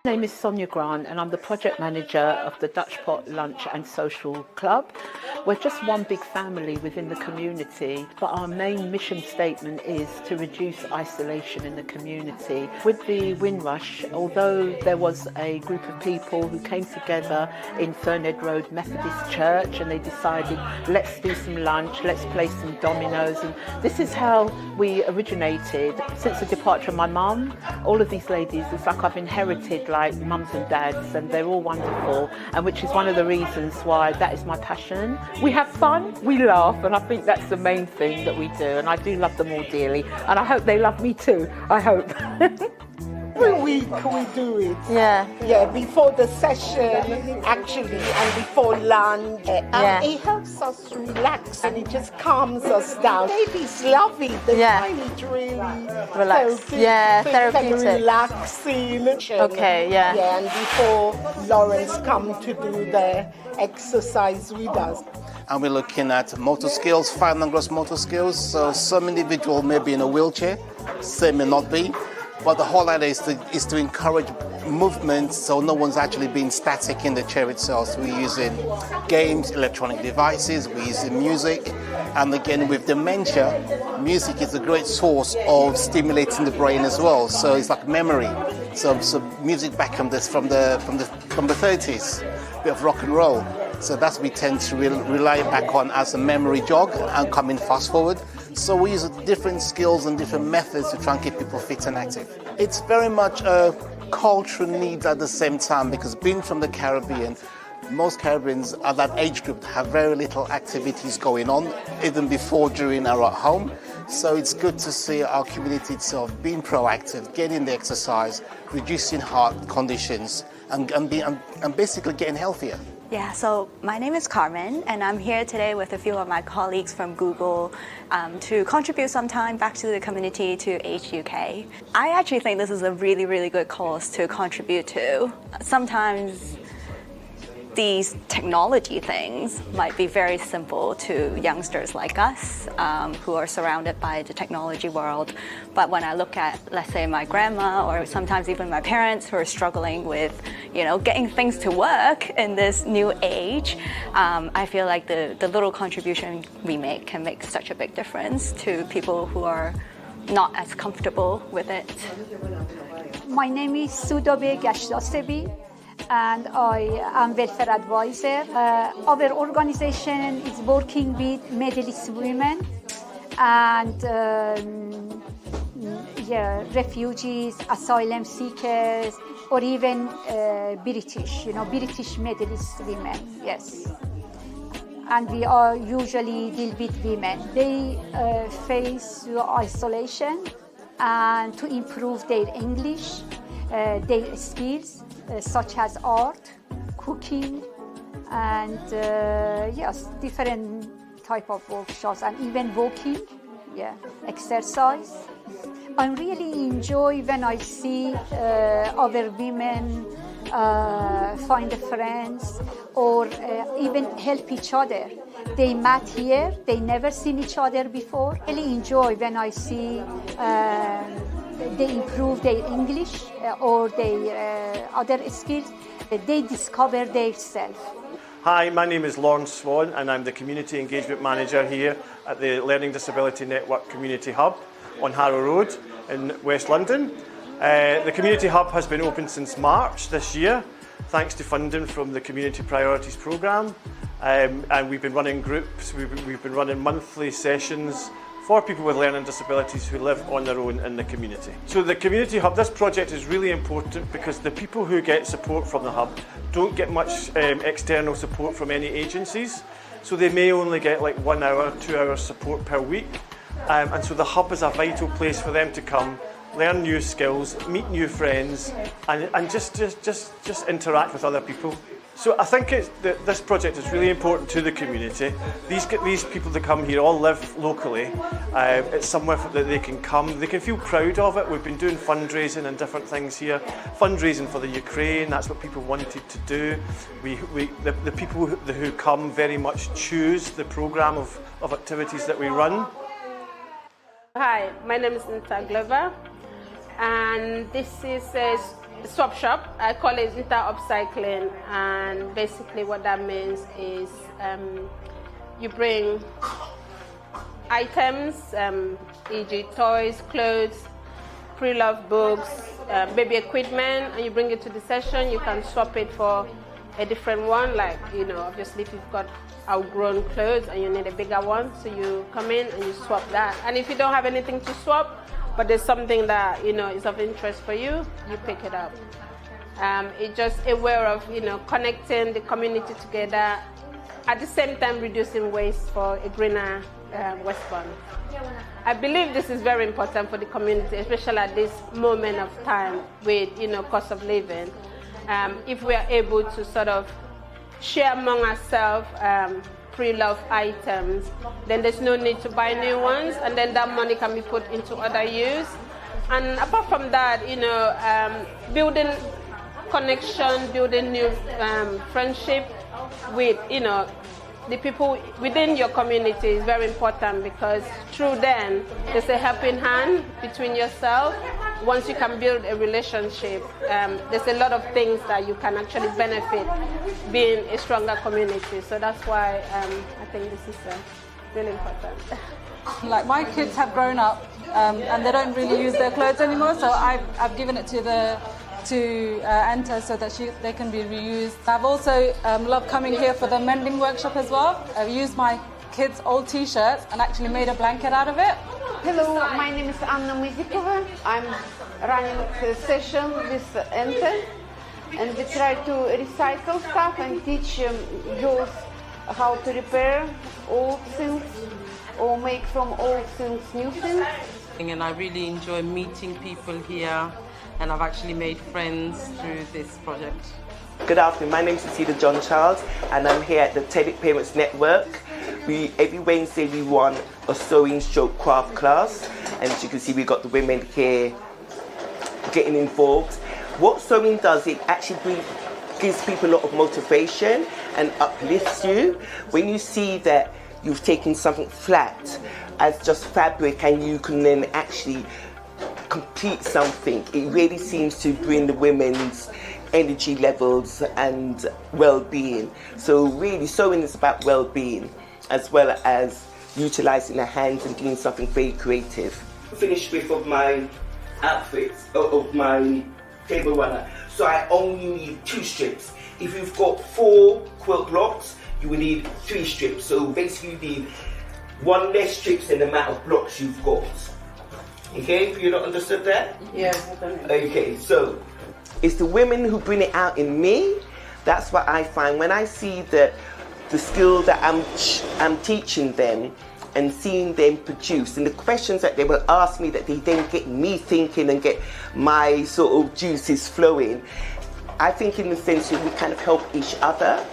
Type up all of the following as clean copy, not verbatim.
My name is Sonia Grant and I'm the project manager of the Dutch Pot Lunch and Social Club. We're just one big family within the community, but our main mission statement is to reduce isolation in the community. With the Windrush, although there was a group of people who came together in Thurnhead Road Methodist Church and they decided, let's do some lunch, let's play some dominoes, and this is how we originated. Since the departure of my mum, all of these ladies, it's like I've inherited like mums and dads, and they're all wonderful, and which is one of the reasons why that is my passion. We have fun, we laugh, and I think that's the main thing that we do, and I do love them all dearly, and I hope they love me too, I hope. Every week we do it. Yeah, before the session, actually, and before lunch. And it helps us relax and it just calms us down. Babies love it. They find it really relax. Therapeutic. Relaxing. Okay, Yeah, and before Lawrence come to do the exercise with us. And we're looking at motor skills, fine and gross motor skills. So some individual may be in a wheelchair, some may not be. But the whole idea is to encourage movement, so no one's actually being static in the chair itself. So we're using games, electronic devices, we're using music. And again, with dementia, music is a great source of stimulating the brain as well. So it's like memory. So music back from the 30s, a bit of rock and roll. So that's what we tend to rely back on as a memory jog and coming fast forward. So we use different skills and different methods to try and keep people fit and active. It's very much a cultural need at the same time, because being from the Caribbean, most Caribbeans at that age group have very little activities going on, even before, during, or at home. So it's good to see our community itself being proactive, getting the exercise, reducing heart conditions, and basically getting healthier. Yeah, so my name is Carmen, and I'm here today with a few of my colleagues from Google to contribute some time back to the community to Age UK. I actually think this is a really, really good cause to contribute to. Sometimes these technology things might be very simple to youngsters like us who are surrounded by the technology world. But when I look at, let's say, my grandma or sometimes even my parents who are struggling with, getting things to work in this new age, I feel like the little contribution we make can make such a big difference to people who are not as comfortable with it. My name is Sudobe Gashdasebi, and I am welfare advisor. Our organization is working with Middle East women and refugees, asylum seekers, or even British Middle East women, yes. And we are usually deal with women. They face isolation, and to improve their English, their skills, such as art, cooking, and different type of workshops, and even walking, exercise. I really enjoy when I see other women find friends or even help each other. They met here, they never seen each other before. I really enjoy when I see they improve their English or their other skills. They discover their self. Hi, my name is Lawrence Swan and I'm the Community Engagement Manager here at the Learning Disability Network Community Hub on Harrow Road in West London. The Community Hub has been open since March this year, thanks to funding from the Community Priorities Programme. And we've been running groups, we've been running monthly sessions for people with learning disabilities who live on their own in the community. So the Community Hub, this project is really important because the people who get support from the Hub don't get much external support from any agencies. So they may only get like 1 hour, 2 hours support per week. And so the Hub is a vital place for them to come, learn new skills, meet new friends, and just interact with other people. So I think this project is really important to the community. These people that come here all live locally. It's somewhere that they can come. They can feel proud of it. We've been doing fundraising and different things here. Fundraising for the Ukraine, that's what people wanted to do. The people who come very much choose the programme of activities that we run. Hi, my name is Nita Glover, and this is a swap shop. I call it inter-upcycling, and basically what that means is you bring items, e.g. toys, clothes, pre-loved books, baby equipment, and you bring it to the session. You can swap it for a different one, like, you know, obviously if you've got outgrown clothes and you need a bigger one, so you come in and you swap that. And if you don't have anything to swap, but there's something that, you know, is of interest for you, you pick it up. It's just a way of, you know, connecting the community together, at the same time reducing waste for a greener Westbourne. I believe this is very important for the community, especially at this moment of time with, you know, cost of living. If we are able to sort of share among ourselves pre-loved items, then there's no need to buy new ones, and then that money can be put into other use. And apart from that, you know, building connection, building new friendship with, you know, the people within your community is very important, because through them there's a helping hand between yourself. Once you can build a relationship, there's a lot of things that you can actually benefit being a stronger community. So that's why I think this is really important. Like, my kids have grown up and they don't really use their clothes anymore, so I've given it to Enter so that they can be reused. I've also loved coming here for the mending workshop as well. I've used my kids' old t-shirts and actually made a blanket out of it. Hello, my name is Anna Mizikova. I'm running a session with Enter, and we try to recycle stuff and teach girls how to repair old things or make from old things new things. And I really enjoy meeting people here, and I've actually made friends through this project. Good afternoon, my name is Cecilia John Charles, and I'm here at the Teddick Parents Network. Every Wednesday we run a sewing stroke craft class, and as you can see, we've got the women here getting involved. What sewing does, it actually gives people a lot of motivation and uplifts you. When you see that you've taken something flat as just fabric and you can then actually complete something, it really seems to bring the women's energy levels and well-being. So really, sewing is about well-being as well as utilising the hands and doing something very creative. Finished with of my outfits, of my table runner. So I only need 2 strips. If you've got 4 quilt blocks, you will need 3 strips. So basically you need 1 less strips than the amount of blocks you've got. Okay, you not understood that? Yes. Okay, so it's the women who bring it out in me. That's what I find when I see that the skill that I'm teaching them and seeing them produce, and the questions that they will ask me that they then get me thinking and get my sort of juices flowing. I think in the sense that we kind of help each other.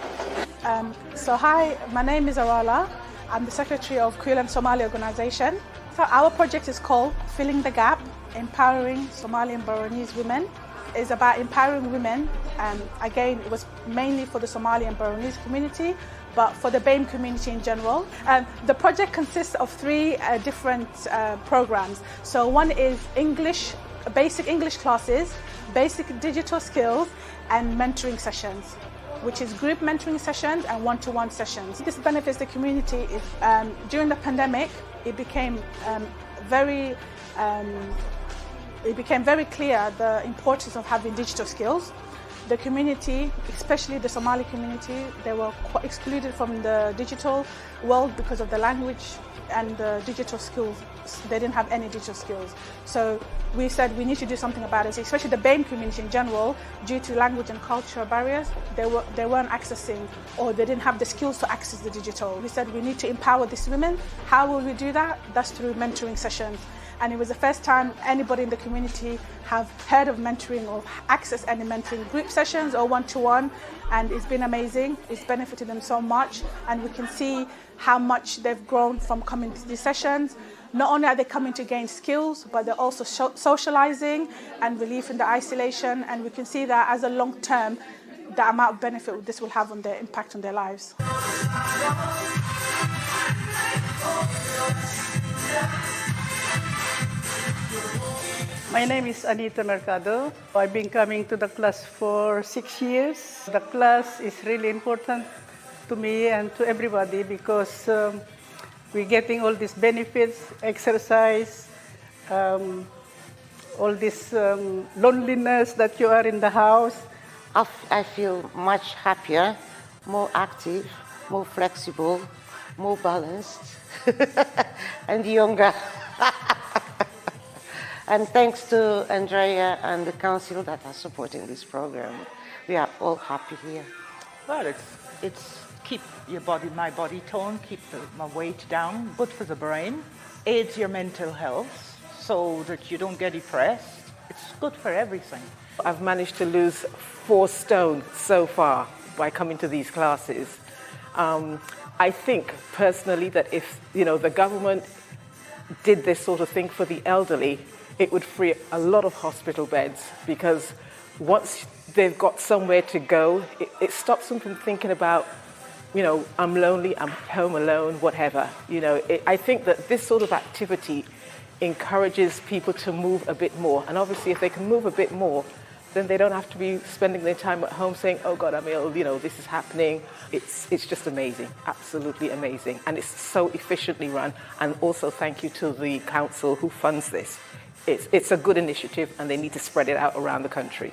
So hi, my name is Arala. I'm the secretary of Queerland Somali Organization. So our project is called Filling the Gap, Empowering Somali and Burunese Women. It's about empowering women. Again, it was mainly for the Somali and Burunese community, but for the BAME community in general. The project consists of 3 different programs. So one is English, basic English classes, basic digital skills, and mentoring sessions, which is group mentoring sessions and one-to-one sessions. This benefits the community. During the pandemic, it became very clear the importance of having digital skills. The community, especially the Somali community, they were excluded from the digital world because of the language and the digital skills. They didn't have any digital skills. So we said we need to do something about it, especially the BAME community in general. Due to language and cultural barriers, they weren't accessing, or they didn't have the skills to access the digital. We said we need to empower these women. How will we do that? That's through mentoring sessions. And it was the first time anybody in the community have heard of mentoring or access any mentoring group sessions or one-to-one, and it's been amazing. It's benefited them so much, and we can see how much they've grown from coming to these sessions. Not only are they coming to gain skills, but they're also socializing and relief in the isolation, and we can see that as a long term, the amount of benefit this will have on their impact on their lives. My name is Anita Mercado. I've been coming to the class for 6 years. The class is really important to me and to everybody because we're getting all these benefits, exercise, all this loneliness that you are in the house. I feel much happier, more active, more flexible, more balanced, and younger. And thanks to Andrea and the council that are supporting this program, we are all happy here. Well, it's keep my body tone, keep my weight down, good for the brain, aids your mental health so that you don't get depressed. It's good for everything. I've managed to lose 4 stone so far by coming to these classes. I think personally that if the government did this sort of thing for the elderly, it would free up a lot of hospital beds, because once they've got somewhere to go, it stops them from thinking about, I'm lonely, I'm home alone, whatever. I think that this sort of activity encourages people to move a bit more. And obviously, if they can move a bit more, then they don't have to be spending their time at home saying, oh God, I'm ill, this is happening. It's just amazing, absolutely amazing. And it's so efficiently run. And also thank you to the council who funds this. It's a good initiative, and they need to spread it out around the country.